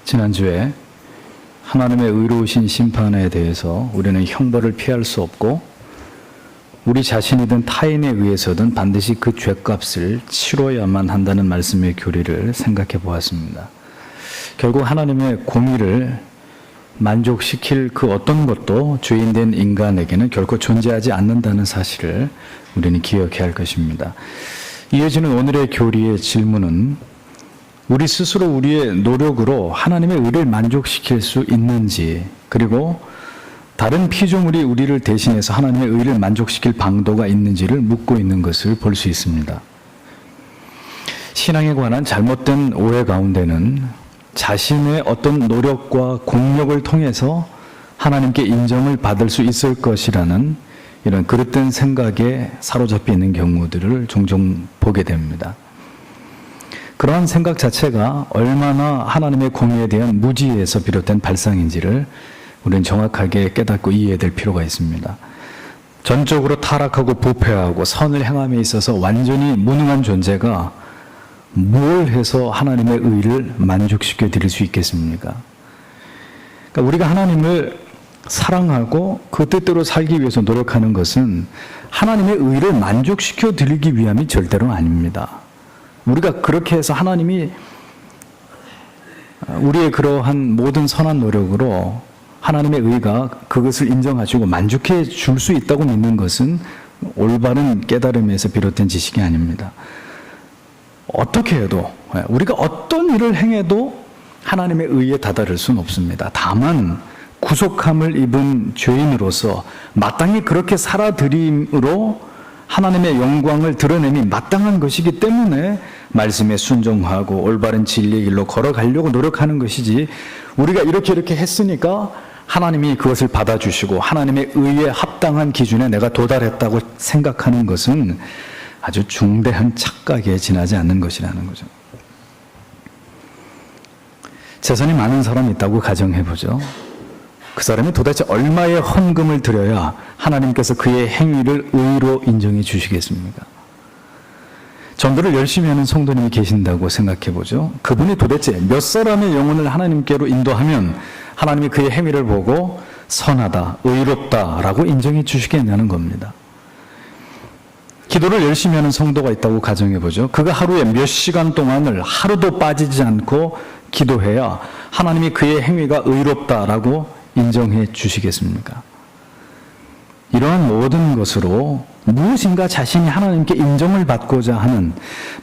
지난주에 하나님의 의로우신 심판에 대해서 우리는 형벌을 피할 수 없고 우리 자신이든 타인에 의해서든 반드시 그 죄값을 치러야만 한다는 말씀의 교리를 생각해 보았습니다. 결국 하나님의 공의를 만족시킬 그 어떤 것도 죄인된 인간에게는 결코 존재하지 않는다는 사실을 우리는 기억해야 할 것입니다. 이어지는 오늘의 교리의 질문은 우리 스스로 우리의 노력으로 하나님의 의를 만족시킬 수 있는지, 그리고 다른 피조물이 우리를 대신해서 하나님의 의를 만족시킬 방도가 있는지를 묻고 있는 것을 볼 수 있습니다. 신앙에 관한 잘못된 오해 가운데는 자신의 어떤 노력과 공력을 통해서 하나님께 인정을 받을 수 있을 것이라는 이런 그릇된 생각에 사로잡혀 있는 경우들을 종종 보게 됩니다. 그러한 생각 자체가 얼마나 하나님의 공의에 대한 무지에서 비롯된 발상인지를 우리는 정확하게 깨닫고 이해해야 될 필요가 있습니다. 전적으로 타락하고 부패하고 선을 행함에 있어서 완전히 무능한 존재가 뭘 해서 하나님의 의를 만족시켜 드릴 수 있겠습니까? 그러니까 우리가 하나님을 사랑하고 그 뜻대로 살기 위해서 노력하는 것은 하나님의 의를 만족시켜 드리기 위함이 절대로 아닙니다. 우리가 그렇게 해서 하나님이 우리의 그러한 모든 선한 노력으로 하나님의 의가 그것을 인정하시고 만족해 줄 수 있다고 믿는 것은 올바른 깨달음에서 비롯된 지식이 아닙니다. 어떻게 해도, 우리가 어떤 일을 행해도 하나님의 의에 다다를 수는 없습니다. 다만 구속함을 입은 죄인으로서 마땅히 그렇게 살아드림으로 하나님의 영광을 드러내니 마땅한 것이기 때문에 말씀에 순종하고 올바른 진리의 길로 걸어가려고 노력하는 것이지, 우리가 이렇게 했으니까 하나님이 그것을 받아주시고 하나님의 의에 합당한 기준에 내가 도달했다고 생각하는 것은 아주 중대한 착각에 지나지 않는 것이라는 거죠. 재산이 많은 사람이 있다고 가정해보죠. 그 사람이 도대체 얼마의 헌금을 드려야 하나님께서 그의 행위를 의로 인정해 주시겠습니까? 전도를 열심히 하는 성도님이 계신다고 생각해보죠. 그분이 도대체 몇 사람의 영혼을 하나님께로 인도하면 하나님이 그의 행위를 보고 선하다, 의롭다라고 인정해 주시겠냐는 겁니다. 기도를 열심히 하는 성도가 있다고 가정해보죠. 그가 하루에 몇 시간 동안을 하루도 빠지지 않고 기도해야 하나님이 그의 행위가 의롭다라고 인정해 주시겠습니까? 이러한 모든 것으로 무엇인가 자신이 하나님께 인정을 받고자 하는,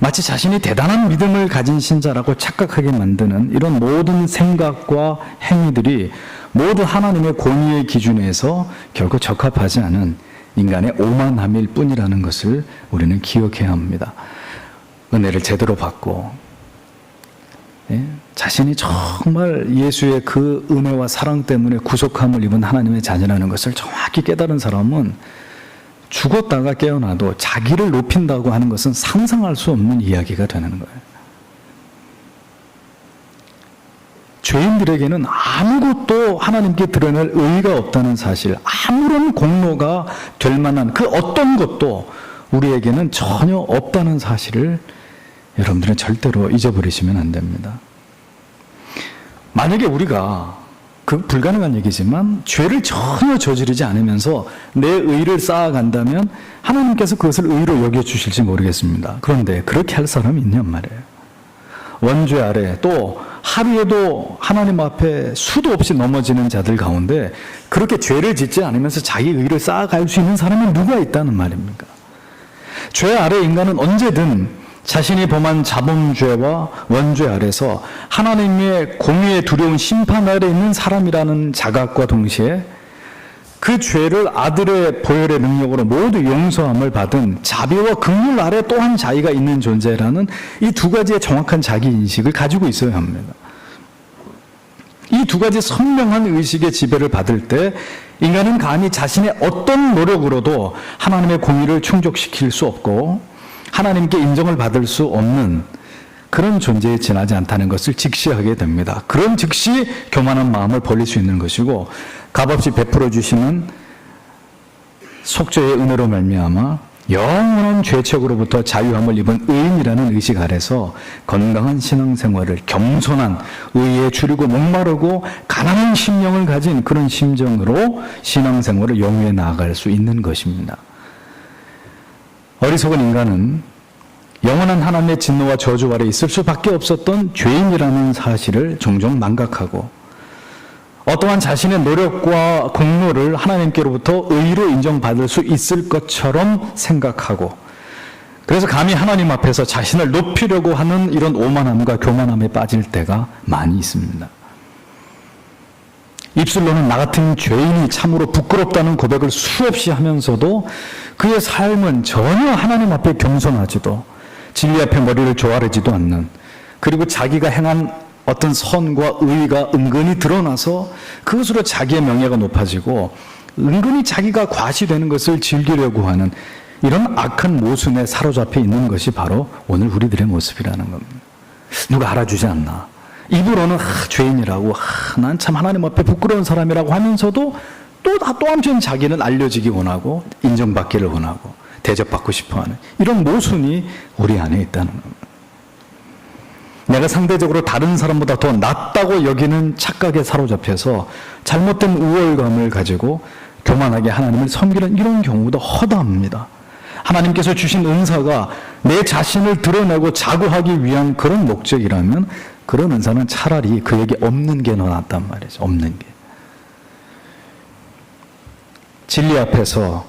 마치 자신이 대단한 믿음을 가진 신자라고 착각하게 만드는 이런 모든 생각과 행위들이 모두 하나님의 공의의 기준에서 결코 적합하지 않은 인간의 오만함일 뿐이라는 것을 우리는 기억해야 합니다. 은혜를 제대로 받고 자신이 정말 예수의 그 은혜와 사랑 때문에 구속함을 입은 하나님의 자녀라는 것을 정확히 깨달은 사람은 죽었다가 깨어나도 자기를 높인다고 하는 것은 상상할 수 없는 이야기가 되는 거예요. 죄인들에게는 아무것도 하나님께 드러낼 의의가 없다는 사실, 아무런 공로가 될 만한 그 어떤 것도 우리에게는 전혀 없다는 사실을 여러분들은 절대로 잊어버리시면 안 됩니다. 만약에 우리가, 그 불가능한 얘기지만 죄를 전혀 저지르지 않으면서 내 의를 쌓아간다면 하나님께서 그것을 의로 여겨주실지 모르겠습니다. 그런데 그렇게 할 사람이 있냔 말이에요. 원죄 아래, 또 하루에도 하나님 앞에 수도 없이 넘어지는 자들 가운데 그렇게 죄를 짓지 않으면서 자기 의를 쌓아갈 수 있는 사람은 누가 있다는 말입니까? 죄 아래 인간은 언제든 자신이 범한 자범죄와 원죄 아래서 하나님의 공의에 두려운 심판 아래 있는 사람이라는 자각과 동시에 그 죄를 아들의 보혈의 능력으로 모두 용서함을 받은 자비와 긍휼 아래 또한 자기가 있는 존재라는 이 두 가지의 정확한 자기인식을 가지고 있어야 합니다. 이 두 가지 선명한 의식의 지배를 받을 때 인간은 감히 자신의 어떤 노력으로도 하나님의 공의를 충족시킬 수 없고 하나님께 인정을 받을 수 없는 그런 존재에 지나지 않다는 것을 직시하게 됩니다. 그런 즉시 교만한 마음을 버릴 수 있는 것이고 값없이 베풀어 주시는 속죄의 은혜로 말미암아 영원한 죄책으로부터 자유함을 입은 의인이라는 의식 아래서 건강한 신앙생활을 겸손한 의에 줄이고 목마르고 가난한 심령을 가진 그런 심정으로 신앙생활을 영위해 나아갈 수 있는 것입니다. 어리석은 인간은 영원한 하나님의 진노와 저주 아래 있을 수밖에 없었던 죄인이라는 사실을 종종 망각하고 어떠한 자신의 노력과 공로를 하나님께로부터 의로 인정받을 수 있을 것처럼 생각하고 그래서 감히 하나님 앞에서 자신을 높이려고 하는 이런 오만함과 교만함에 빠질 때가 많이 있습니다. 입술로는 나 같은 죄인이 참으로 부끄럽다는 고백을 수없이 하면서도 그의 삶은 전혀 하나님 앞에 겸손하지도 진리 앞에 머리를 조아리지도 않는 그리고 자기가 행한 어떤 선과 의의가 은근히 드러나서 그것으로 자기의 명예가 높아지고 은근히 자기가 과시되는 것을 즐기려고 하는 이런 악한 모순에 사로잡혀 있는 것이 바로 오늘 우리들의 모습이라는 겁니다. 누가 알아주지 않나. 입으로는 죄인이라고 난 참 하나님 앞에 부끄러운 사람이라고 하면서도 또 한편 자기는 알려지기 원하고 인정받기를 원하고 대접받고 싶어하는 이런 모순이 우리 안에 있다는 겁니다. 내가 상대적으로 다른 사람보다 더 낫다고 여기는 착각에 사로잡혀서 잘못된 우월감을 가지고 교만하게 하나님을 섬기는 이런 경우도 허다합니다. 하나님께서 주신 은사가 내 자신을 드러내고 자구하기 위한 그런 목적이라면 그런 은사는 차라리 그에게 없는 게 더 낫단 말이죠. 없는 게. 진리 앞에서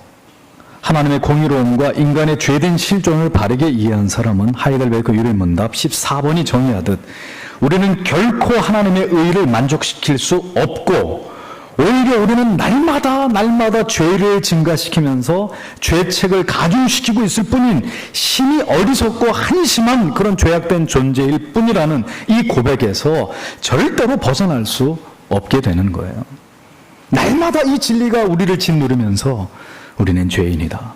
하나님의 공의로움과 인간의 죄된 실존을 바르게 이해한 사람은 하이델베르크 유래문답 14번이 정의하듯 우리는 결코 하나님의 의를 만족시킬 수 없고 오히려 우리는 날마다 죄를 증가시키면서 죄책을 가중시키고 있을 뿐인 심히 어리석고 한심한 그런 죄악된 존재일 뿐이라는 이 고백에서 절대로 벗어날 수 없게 되는 거예요. 날마다 이 진리가 우리를 짓누르면서 우리는 죄인이다.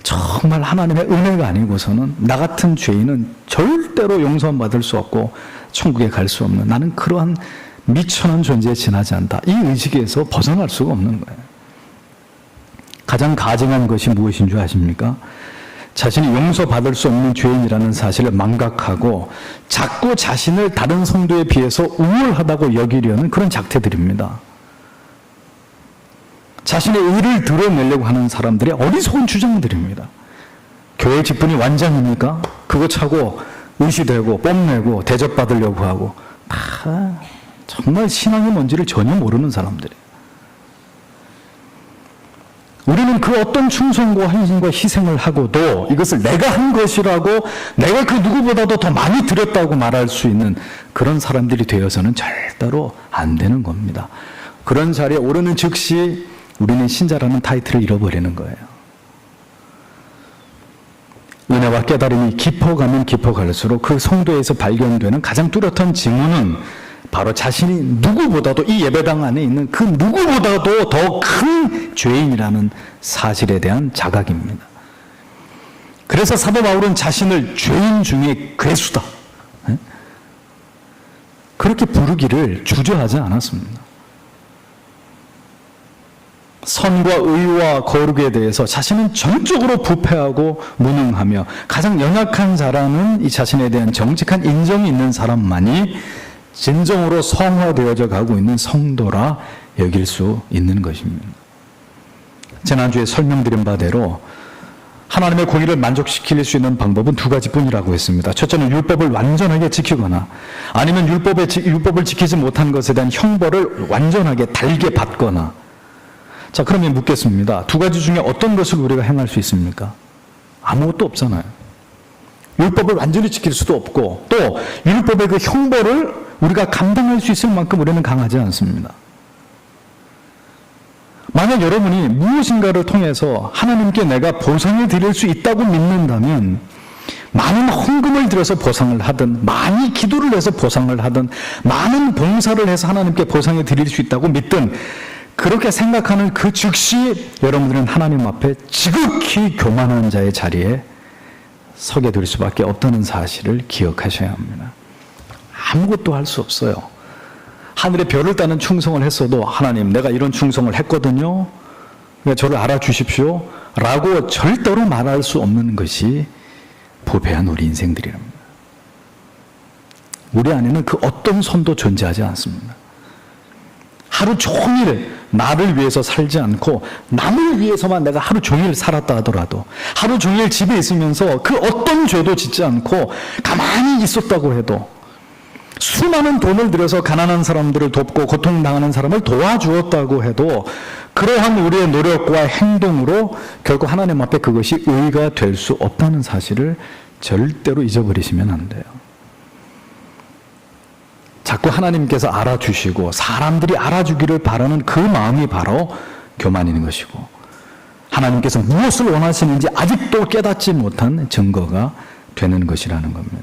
정말 하나님의 은혜가 아니고서는 나 같은 죄인은 절대로 용서받을 수 없고 천국에 갈 수 없는 나는 그러한 미천한 존재에 지나지 않다. 이 의식에서 벗어날 수가 없는 거예요. 가장 가증한 것이 무엇인 줄 아십니까? 자신이 용서받을 수 없는 죄인이라는 사실을 망각하고 자꾸 자신을 다른 성도에 비해서 우월하다고 여기려는 그런 작태들입니다. 자신의 의를 드러내려고 하는 사람들의 어리석은 주장들입니다. 교회 직분이 완장이니까 그거 차고 의시되고 뽐내고 대접받으려고 하고 다 정말 신앙이 뭔지를 전혀 모르는 사람들이에요. 우리는 그 어떤 충성과 헌신과 희생을 하고도 이것을 내가 한 것이라고 내가 그 누구보다도 더 많이 드렸다고 말할 수 있는 그런 사람들이 되어서는 절대로 안 되는 겁니다. 그런 자리에 오르는 즉시 우리는 신자라는 타이틀을 잃어버리는 거예요. 은혜와 깨달음이 깊어가면 깊어갈수록 그 성도에서 발견되는 가장 뚜렷한 징후는 바로 자신이 누구보다도 이 예배당 안에 있는 그 누구보다도 더 큰 죄인이라는 사실에 대한 자각입니다. 그래서 사도 바울은 자신을 죄인 중에 괴수다. 그렇게 부르기를 주저하지 않았습니다. 선과 의와 거룩에 대해서 자신은 전적으로 부패하고 무능하며 가장 연약한 자라는 이 자신에 대한 정직한 인정이 있는 사람만이 진정으로 성화되어져 가고 있는 성도라 여길 수 있는 것입니다. 지난주에 설명드린 바대로 하나님의 공의를 만족시킬 수 있는 방법은 두 가지뿐이라고 했습니다. 첫째는 율법을 완전하게 지키거나 아니면 율법을 지키지 못한 것에 대한 형벌을 완전하게 달게 받거나. 자, 그러면 묻겠습니다. 두 가지 중에 어떤 것을 우리가 행할 수 있습니까? 아무것도 없잖아요. 율법을 완전히 지킬 수도 없고 또 율법의 그 형벌을 우리가 감당할 수 있을 만큼 우리는 강하지 않습니다. 만약 여러분이 무엇인가를 통해서 하나님께 내가 보상을 드릴 수 있다고 믿는다면 많은 헌금을 들여서 보상을 하든 많이 기도를 해서 보상을 하든 많은 봉사를 해서 하나님께 보상을 드릴 수 있다고 믿든 그렇게 생각하는 그 즉시 여러분들은 하나님 앞에 지극히 교만한 자의 자리에 서게 될 수밖에 없다는 사실을 기억하셔야 합니다. 아무것도 할 수 없어요. 하늘의 별을 따는 충성을 했어도 하나님 내가 이런 충성을 했거든요. 저를 알아주십시오 라고 절대로 말할 수 없는 것이 부패한 우리 인생들이랍니다. 우리 안에는 그 어떤 선도 존재하지 않습니다. 하루 종일 나를 위해서 살지 않고 남을 위해서만 내가 하루 종일 살았다 하더라도, 하루 종일 집에 있으면서 그 어떤 죄도 짓지 않고 가만히 있었다고 해도, 수많은 돈을 들여서 가난한 사람들을 돕고 고통당하는 사람을 도와주었다고 해도 그러한 우리의 노력과 행동으로 결국 하나님 앞에 그것이 의가 될 수 없다는 사실을 절대로 잊어버리시면 안 돼요. 자꾸 하나님께서 알아주시고 사람들이 알아주기를 바라는 그 마음이 바로 교만인 것이고, 하나님께서 무엇을 원하시는지 아직도 깨닫지 못한 증거가 되는 것이라는 겁니다.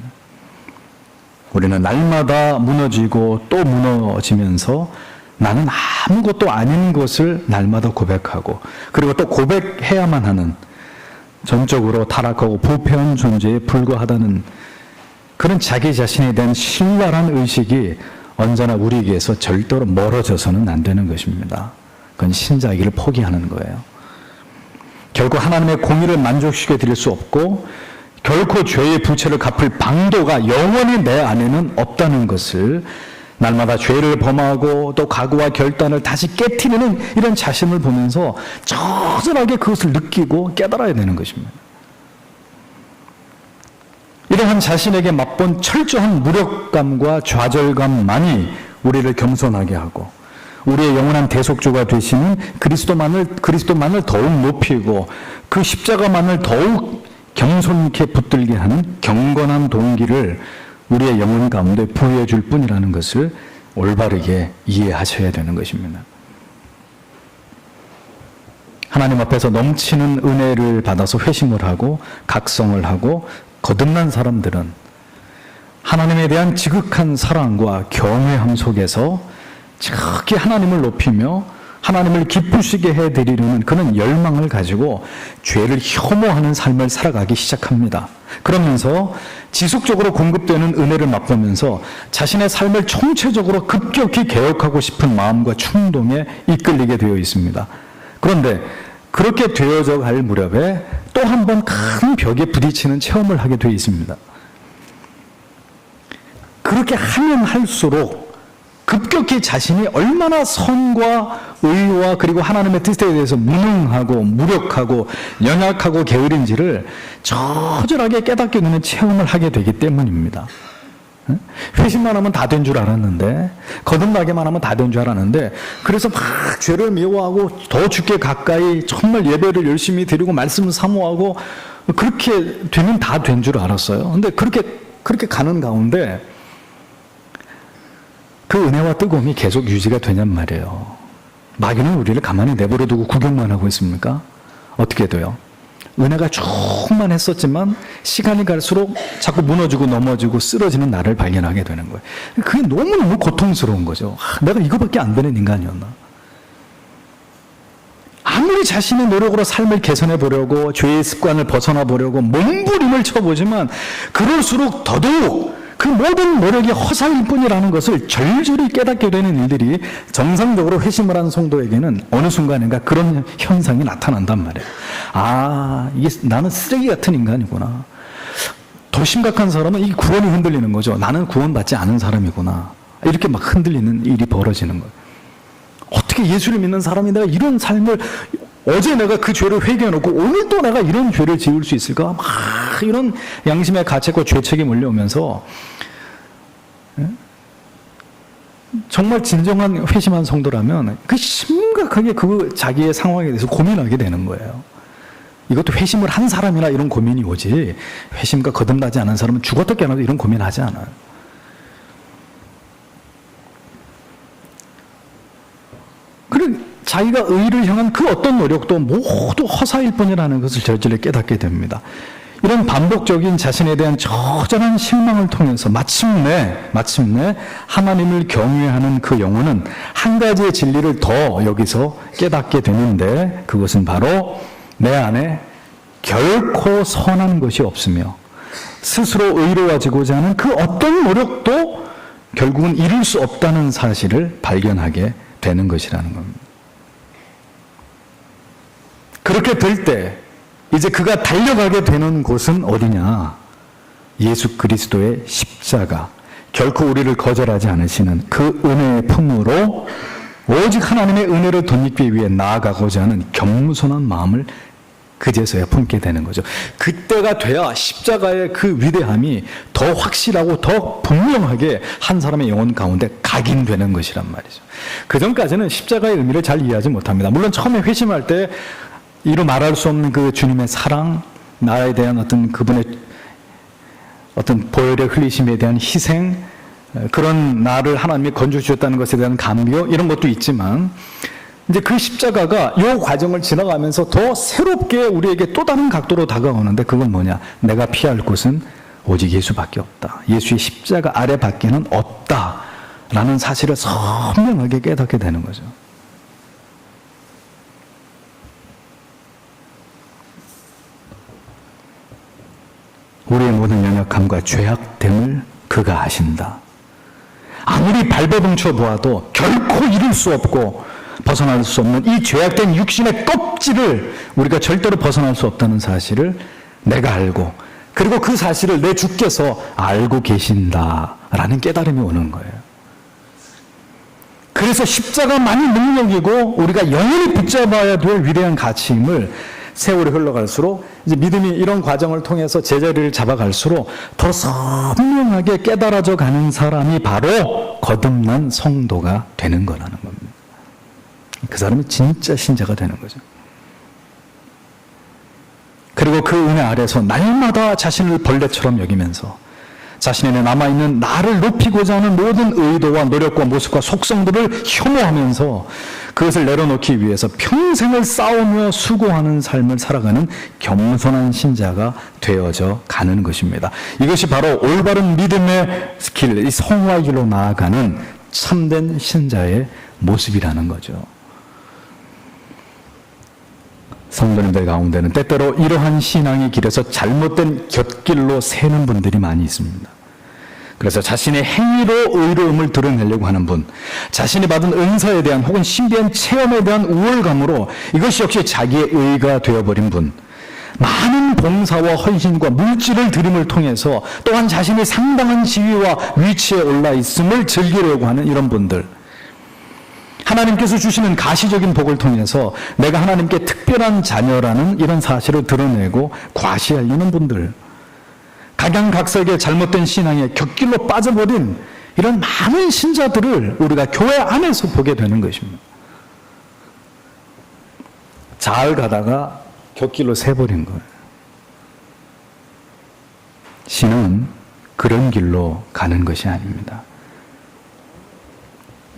우리는 날마다 무너지고 또 무너지면서 나는 아무것도 아닌 것을 날마다 고백하고, 그리고 또 고백해야만 하는, 전적으로 타락하고 부패한 존재에 불과하다는 그런 자기 자신에 대한 신랄한 의식이 언제나 우리에게서 절대로 멀어져서는 안 되는 것입니다. 그건 신자이기를 포기하는 거예요. 결국 하나님의 공의를 만족시켜 드릴 수 없고 결코 죄의 부채를 갚을 방도가 영원히 내 안에는 없다는 것을 날마다 죄를 범하고 또 각오와 결단을 다시 깨트리는 이런 자신을 보면서 처절하게 그것을 느끼고 깨달아야 되는 것입니다. 이러한 자신에게 맛본 철저한 무력감과 좌절감만이 우리를 겸손하게 하고 우리의 영원한 대속주가 되시는 그리스도만을 더욱 높이고 그 십자가만을 더욱 겸손케 붙들게 하는 경건한 동기를 우리의 영혼 가운데 부여해 줄 뿐이라는 것을 올바르게 이해하셔야 되는 것입니다. 하나님 앞에서 넘치는 은혜를 받아서 회심을 하고 각성을 하고 거듭난 사람들은 하나님에 대한 지극한 사랑과 경외함 속에서 지극히 하나님을 높이며 하나님을 기쁘시게 해드리려는 그런 열망을 가지고 죄를 혐오하는 삶을 살아가기 시작합니다. 그러면서 지속적으로 공급되는 은혜를 맛보면서 자신의 삶을 총체적으로 급격히 개혁하고 싶은 마음과 충동에 이끌리게 되어 있습니다. 그런데 그렇게 되어져 갈 무렵에 또 한 번 큰 벽에 부딪히는 체험을 하게 되어 있습니다. 그렇게 하면 할수록 급격히 자신이 얼마나 선과 의와 그리고 하나님의 뜻에 대해서 무능하고 무력하고 연약하고 게으른지를 처절하게 깨닫게 되는 체험을 하게 되기 때문입니다. 회심만 하면 다 된 줄 알았는데, 거듭나게만 하면 다 된 줄 알았는데, 그래서 막 죄를 미워하고 더 주께 가까이 정말 예배를 열심히 드리고 말씀을 사모하고 그렇게 되면 다 된 줄 알았어요. 근데 그렇게 가는 가운데 그 은혜와 뜨거움이 계속 유지가 되냔 말이에요. 마귀는 우리를 가만히 내버려 두고 구경만 하고 있습니까? 어떻게 돼요? 은혜가 충만했었지만 시간이 갈수록 자꾸 무너지고 넘어지고 쓰러지는 나를 발견하게 되는 거예요. 그게 너무너무 고통스러운 거죠. 내가 이거밖에 안 되는 인간이었나? 아무리 자신의 노력으로 삶을 개선해 보려고 죄의 습관을 벗어나 보려고 몸부림을 쳐보지만 그럴수록 더더욱 그 모든 노력이 허사일 뿐이라는 것을 절절히 깨닫게 되는 일들이 정상적으로 회심을 한 성도에게는 어느 순간인가 그런 현상이 나타난단 말이에요. 아, 이게 나는 쓰레기 같은 인간이구나. 더 심각한 사람은 이 구원이 흔들리는 거죠. 나는 구원받지 않은 사람이구나. 이렇게 막 흔들리는 일이 벌어지는 거예요. 어떻게 예수를 믿는 사람이 내가 이런 삶을, 어제 내가 그 죄를 회개해놓고 오늘 또 내가 이런 죄를 지을 수 있을까? 막 이런 양심의 가책과 죄책이 몰려오면서 정말 진정한 회심한 성도라면 그 심각하게 그 자기의 상황에 대해서 고민하게 되는 거예요. 이것도 회심을 한 사람이나 이런 고민이 오지, 회심과 거듭나지 않은 사람은 죽었다 깨어나도 이런 고민하지 않아요. 그리고 자기가 의를 향한 그 어떤 노력도 모두 허사일 뿐이라는 것을 절절히 깨닫게 됩니다. 이런 반복적인 자신에 대한 처절한 실망을 통해서 마침내 하나님을 경외하는 그 영혼은 한 가지의 진리를 더 여기서 깨닫게 되는데, 그것은 바로 내 안에 결코 선한 것이 없으며 스스로 의로워지고자 하는 그 어떤 노력도 결국은 이룰 수 없다는 사실을 발견하게 되는 것이라는 겁니다. 그렇게 될 때 이제 그가 달려가게 되는 곳은 어디냐? 예수 그리스도의 십자가. 결코 우리를 거절하지 않으시는 그 은혜의 품으로 오직 하나님의 은혜를 덧입기 위해 나아가고자 하는 겸손한 마음을 그제서야 품게 되는 거죠. 그때가 돼야 십자가의 그 위대함이 더 확실하고 더 분명하게 한 사람의 영혼 가운데 각인되는 것이란 말이죠. 그 전까지는 십자가의 의미를 잘 이해하지 못합니다. 물론 처음에 회심할 때 이루 말할 수 없는 그 주님의 사랑, 나에 대한 어떤 그분의 어떤 보혈의 흘리심에 대한 희생, 그런 나를 하나님이 건져주셨다는 것에 대한 감격, 이런 것도 있지만 이제 그 십자가가 이 과정을 지나가면서 더 새롭게 우리에게 또 다른 각도로 다가오는데, 그건 뭐냐? 내가 피할 곳은 오직 예수밖에 없다. 예수의 십자가 아래 밖에는 없다라는 사실을 선명하게 깨닫게 되는 거죠. 우리의 모든 연약함과 죄악됨을 그가 아신다. 아무리 발버둥쳐 보아도 결코 이룰 수 없고 벗어날 수 없는 이 죄악된 육신의 껍질을 우리가 절대로 벗어날 수 없다는 사실을 내가 알고, 그리고 그 사실을 내 주께서 알고 계신다라는 깨달음이 오는 거예요. 그래서 십자가만이 능력이고 우리가 영원히 붙잡아야 될 위대한 가치임을 세월이 흘러갈수록 이제 믿음이 이런 과정을 통해서 제자리를 잡아갈수록 더 선명하게 깨달아져 가는 사람이 바로 거듭난 성도가 되는 거라는 겁니다. 그 사람이 진짜 신자가 되는 거죠. 그리고 그 은혜 아래서 날마다 자신을 벌레처럼 여기면서 자신의 남아있는 나를 높이고자 하는 모든 의도와 노력과 모습과 속성들을 혐오하면서 그것을 내려놓기 위해서 평생을 싸우며 수고하는 삶을 살아가는 겸손한 신자가 되어져 가는 것입니다. 이것이 바로 올바른 믿음의 길, 이 성화의 길로 나아가는 참된 신자의 모습이라는 거죠. 성도님들 가운데는 때때로 이러한 신앙의 길에서 잘못된 곁길로 새는 분들이 많이 있습니다. 그래서 자신의 행위로 의로움을 드러내려고 하는 분, 자신이 받은 은사에 대한 혹은 신비한 체험에 대한 우월감으로 이것이 역시 자기의 의가 되어버린 분, 많은 봉사와 헌신과 물질을 드림을 통해서 또한 자신이 상당한 지위와 위치에 올라 있음을 즐기려고 하는 이런 분들, 하나님께서 주시는 가시적인 복을 통해서 내가 하나님께 특별한 자녀라는 이런 사실을 드러내고 과시하려는 분들, 각양각색의 잘못된 신앙에 곁길로 빠져버린 이런 많은 신자들을 우리가 교회 안에서 보게 되는 것입니다. 잘 가다가 곁길로 새버린 거예요. 신은 그런 길로 가는 것이 아닙니다.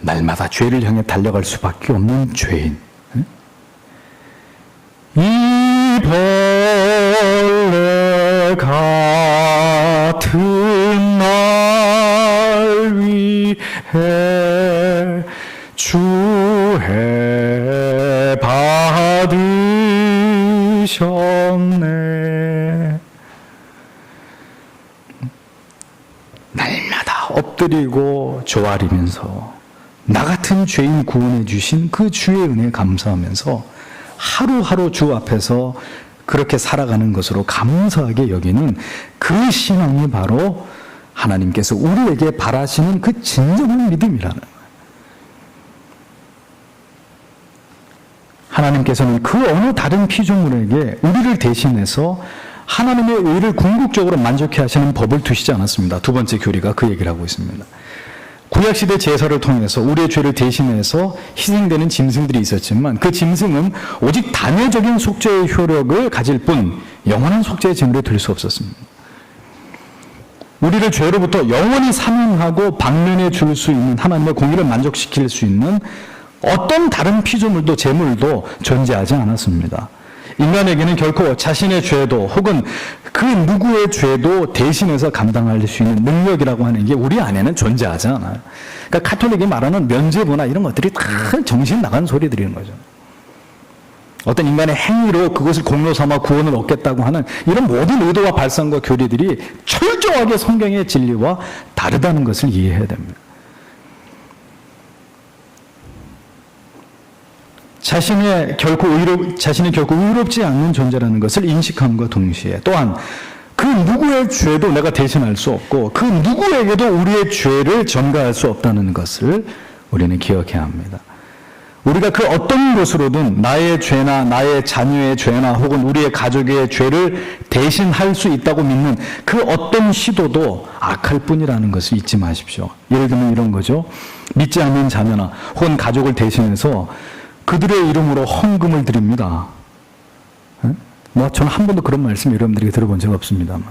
날마다 죄를 향해 달려갈 수밖에 없는 죄인. 이 벌레 같은 날 위해 주혜 받으셨네. 날마다 엎드리고 조아리면서 나 같은 죄인 구원해 주신 그 주의 은혜에 감사하면서 하루하루 주 앞에서 그렇게 살아가는 것으로 감사하게 여기는 그 신앙이 바로 하나님께서 우리에게 바라시는 그 진정한 믿음이라는 거예요. 하나님께서는 그 어느 다른 피조물에게 우리를 대신해서 하나님의 의를 궁극적으로 만족해 하시는 법을 두시지 않았습니다. 두 번째 교리가 그 얘기를 하고 있습니다. 구약시대 제사를 통해서 우리의 죄를 대신해서 희생되는 짐승들이 있었지만 그 짐승은 오직 단회적인 속죄의 효력을 가질 뿐 영원한 속죄의 제물이 될 수 없었습니다. 우리를 죄로부터 영원히 사명하고 방면해 줄 수 있는 하나님의 공의를 만족시킬 수 있는 어떤 다른 피조물도 제물도 존재하지 않았습니다. 인간에게는 결코 자신의 죄도 혹은 그 누구의 죄도 대신해서 감당할 수 있는 능력이라고 하는 게 우리 안에는 존재하지 않아요. 그러니까 카톨릭이 말하는 면죄부나 이런 것들이 다 정신 나간 소리들인 거죠. 어떤 인간의 행위로 그것을 공로 삼아 구원을 얻겠다고 하는 이런 모든 의도와 발상과 교리들이 철저하게 성경의 진리와 다르다는 것을 이해해야 됩니다. 자, 자신이 결코 의롭지 않는 존재라는 것을 인식함과 동시에 또한 그 누구의 죄도 내가 대신할 수 없고 그 누구에게도 우리의 죄를 전가할 수 없다는 것을 우리는 기억해야 합니다. 우리가 그 어떤 것으로든 나의 죄나 나의 자녀의 죄나 혹은 우리의 가족의 죄를 대신할 수 있다고 믿는 그 어떤 시도도 악할 뿐이라는 것을 잊지 마십시오. 예를 들면 이런 거죠. 믿지 않는 자녀나 혹은 가족을 대신해서 그들의 이름으로 헌금을 드립니다. 저는 한 번도 그런 말씀 여러분들에게 들어본 적 없습니다만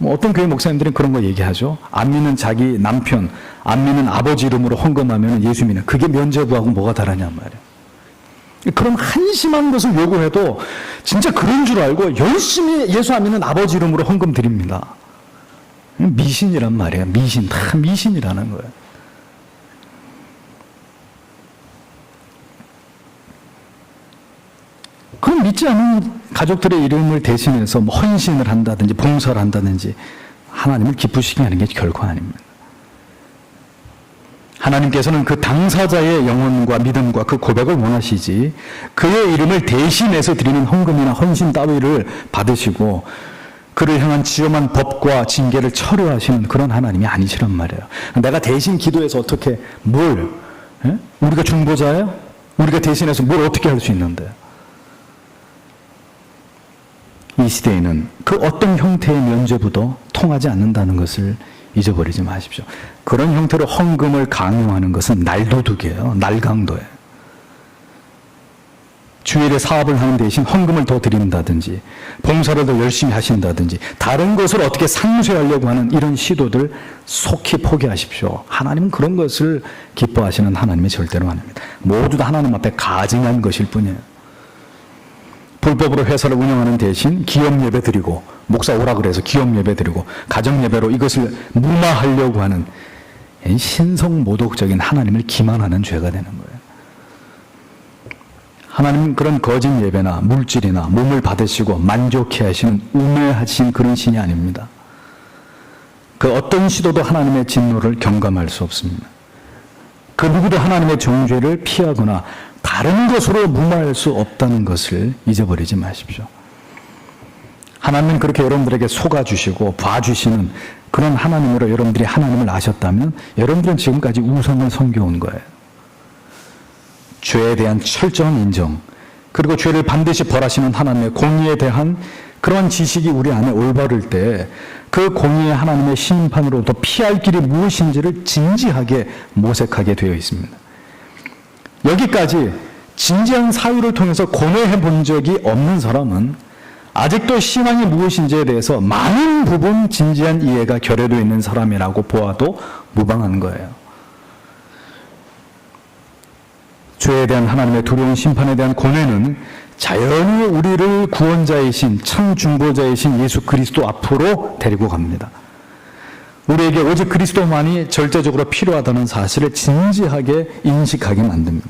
어떤 교회 목사님들은 그런 거 얘기하죠. 안 믿는 자기 남편, 안 믿는 아버지 이름으로 헌금하면 예수 믿는 그게 면죄부하고 뭐가 다르냔 말이에요. 그런 한심한 것을 요구해도 진짜 그런 줄 알고 열심히 예수 안 믿는 아버지 이름으로 헌금 드립니다. 미신이란 말이에요. 미신, 다 미신이라는 거예요. 그럼 믿지 않는 가족들의 이름을 대신해서 헌신을 한다든지 봉사를 한다든지 하나님을 기쁘시게 하는 게 결코 아닙니다. 하나님께서는 그 당사자의 영혼과 믿음과 그 고백을 원하시지 그의 이름을 대신해서 드리는 헌금이나 헌신 따위를 받으시고 그를 향한 지엄한 법과 징계를 철회하시는 그런 하나님이 아니시란 말이에요. 내가 대신 기도해서 어떻게 우리가 중보자예요? 우리가 대신해서 뭘 어떻게 할 수 있는데? 이 시대에는 그 어떤 형태의 면죄부도 통하지 않는다는 것을 잊어버리지 마십시오. 그런 형태로 헌금을 강요하는 것은 날도둑이에요. 날강도예요. 주일에 사업을 하는 대신 헌금을 더 드린다든지 봉사를 더 열심히 하신다든지 다른 것을 어떻게 상쇄하려고 하는 이런 시도들 속히 포기하십시오. 하나님은 그런 것을 기뻐하시는 하나님이 절대로 아닙니다. 모두 다 하나님 앞에 가증한 것일 뿐이에요. 불법으로 회사를 운영하는 대신 기업 예배 드리고 목사 오라 그래서 기업 예배 드리고 가정 예배로 이것을 무마하려고 하는 신성모독적인 하나님을 기만하는 죄가 되는 거예요. 하나님은 그런 거짓 예배나 물질이나 몸을 받으시고 만족해 하시는 우매하신 그런 신이 아닙니다. 그 어떤 시도도 하나님의 진노를 경감할 수 없습니다. 그 누구도 하나님의 정죄를 피하거나 다른 것으로 무마할 수 없다는 것을 잊어버리지 마십시오. 하나님은 그렇게 여러분들에게 속아주시고 봐주시는 그런 하나님으로 여러분들이 하나님을 아셨다면 여러분들은 지금까지 우상을 섬겨온 거예요. 죄에 대한 철저한 인정, 그리고 죄를 반드시 벌하시는 하나님의 공의에 대한 그러한 지식이 우리 안에 올바를 때 그 공의의 하나님의 심판으로부터 피할 길이 무엇인지를 진지하게 모색하게 되어 있습니다. 여기까지 진지한 사유를 통해서 고뇌해 본 적이 없는 사람은 아직도 신앙이 무엇인지에 대해서 많은 부분 진지한 이해가 결여되어 있는 사람이라고 보아도 무방한 거예요. 죄에 대한 하나님의 두려운 심판에 대한 고뇌는 자연히 우리를 구원자이신 참 중보자이신 예수 그리스도 앞으로 데리고 갑니다. 우리에게 오직 그리스도만이 절대적으로 필요하다는 사실을 진지하게 인식하게 만듭니다.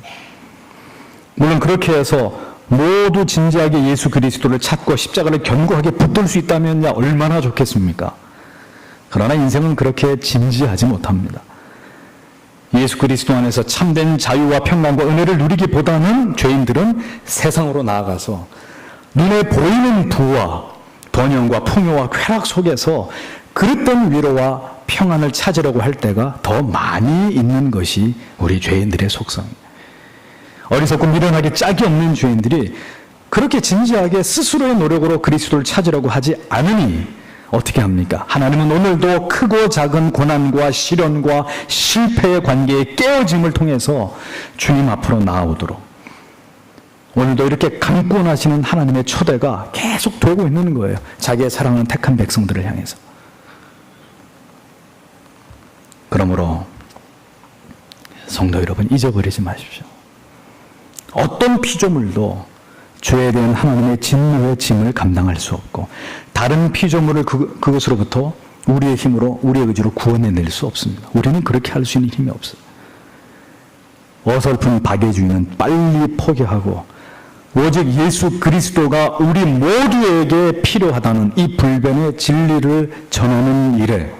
물론 그렇게 해서 모두 진지하게 예수 그리스도를 찾고 십자가를 견고하게 붙들 수 있다면 얼마나 좋겠습니까? 그러나 인생은 그렇게 진지하지 못합니다. 예수 그리스도 안에서 참된 자유와 평강과 은혜를 누리기보다는 죄인들은 세상으로 나아가서 눈에 보이는 부와 번영과 풍요와 쾌락 속에서 그릇된 위로와 평안을 찾으려고 할 때가 더 많이 있는 것이 우리 죄인들의 속성입니다. 어리석고 미련하게 짝이 없는 죄인들이 그렇게 진지하게 스스로의 노력으로 그리스도를 찾으려고 하지 않으니 어떻게 합니까? 하나님은 오늘도 크고 작은 고난과 시련과 실패의 관계의 깨어짐을 통해서 주님 앞으로 나아오도록 오늘도 이렇게 강권하시는 하나님의 초대가 계속 되고 있는 거예요. 자기의 사랑하는 택한 백성들을 향해서. 그러므로 성도 여러분, 잊어버리지 마십시오. 어떤 피조물도 죄에 대한 하나님의 진노의 짐을 감당할 수 없고 다른 피조물을 그것으로부터 우리의 힘으로 우리의 의지로 구원해낼 수 없습니다. 우리는 그렇게 할 수 있는 힘이 없어요. 어설픈 박애주의는 빨리 포기하고 오직 예수 그리스도가 우리 모두에게 필요하다는 이 불변의 진리를 전하는 일에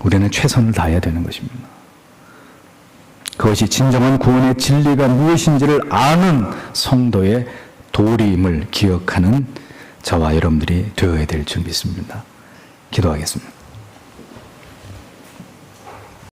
우리는 최선을 다해야 되는 것입니다. 그 그것이 진정한 구원의 진리가 무엇인지를 아는 성도의 도리임을 기억하는 저와 여러분들이 되어야 될 줄 믿습니다. 기도하겠습니다.